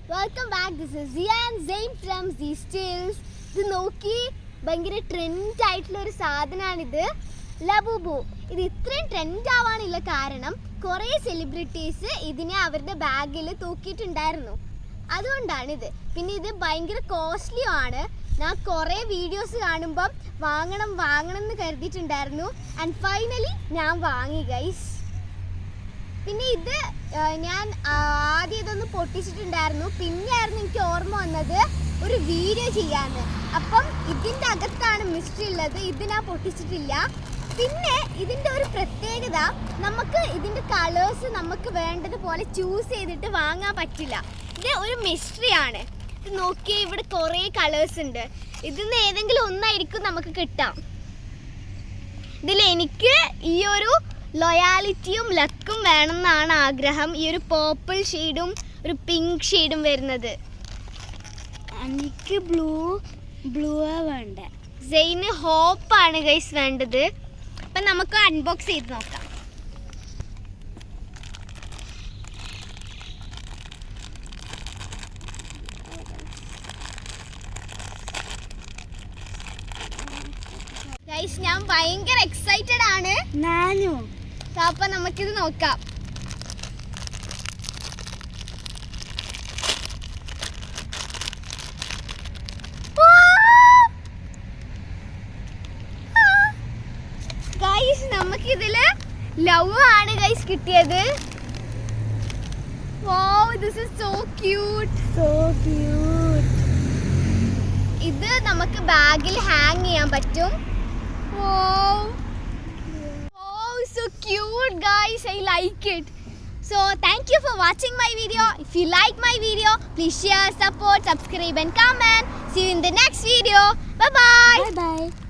Welcome back. This is Zian Zain from Z Stills. ഇത് നോക്കി ഭയങ്കര ട്രെൻഡ് ആയിട്ടുള്ള ഒരു സാധനമാണിത്, ലബൂബു. ഇത് ഇത്രയും ട്രെൻഡ് ആവാനുള്ള കാരണം കുറേ സെലിബ്രിറ്റീസ് ഇതിനെ അവരുടെ ബാഗിൽ തൂക്കിയിട്ടുണ്ടായിരുന്നു, അതുകൊണ്ടാണിത്. പിന്നെ ഇത് ഭയങ്കര കോസ്റ്റ്ലിയും ആണ്. ഞാൻ കുറേ വീഡിയോസ് കാണുമ്പം വാങ്ങണം എന്ന് കരുതിയിട്ടുണ്ടായിരുന്നു. ആൻഡ് ഫൈനലി ഞാൻ വാങ്ങി ഗൈസ്. പിന്നെ ഇത് ഞാൻ ആദ്യം ഇതൊന്ന് പൊട്ടിച്ചിട്ടുണ്ടായിരുന്നു. പിന്നെയായിരുന്നു എനിക്ക് ഓർമ്മ വന്നത് ഒരു വീഡിയോ ചെയ്യാമെന്ന്. അപ്പം ഇതിൻ്റെ അകത്താണ് മിസ്റ്ററി ഉള്ളത്, ഇത് ഞാൻ പൊട്ടിച്ചിട്ടില്ല. പിന്നെ ഇതിൻ്റെ ഒരു പ്രത്യേകത, നമുക്ക് ഇതിൻ്റെ കളേഴ്സ് നമുക്ക് വേണ്ടതുപോലെ ചൂസ് ചെയ്തിട്ട് വാങ്ങാൻ പറ്റില്ല. ഇത് ഒരു മിസ്റ്ററിയാണ്. ഇത് നോക്കിയാൽ ഇവിടെ കുറേ കളേഴ്സ് ഉണ്ട്. ഇതിന്ന് ഏതെങ്കിലും ഒന്നായിരിക്കും നമുക്ക് കിട്ടാം. ഇതിൽ എനിക്ക് ഈ ഒരു ലോയാലിറ്റിയും ലക്കും വേണമെന്നാണ് ആഗ്രഹം. ഈ ഒരു പേർപ്പിൾ ഷെയ്ഡും ഒരു പിങ്ക് ഷെയ്ഡും വരുന്നത്. എനിക്ക് ബ്ലൂ വേണ്ട. സെയിന് ഹോപ്പാണ് ഗൈസ് വേണ്ടത്. അപ്പം നമുക്ക് അൺബോക്സ് ചെയ്ത് നോക്കാം. ഗൈസ് ഞാൻ ഭയങ്കര എക്സൈറ്റഡ് ആണ്. ഞാനും. അപ്പം നമുക്കിത് നോക്കാം. ഗൈസ് നമുക്കിതില് ലവ് ആണ് ഗൈസ് കിട്ടിയത്. Wow, this is so cute. ഇത് നമുക്ക് ബാഗിൽ ഹാങ് ചെയ്യാൻ പറ്റും. Wow, so cute guys, I like it. So thank you for watching my video. If you like my video, please share, support, subscribe and comment. See you in the next video. Bye bye.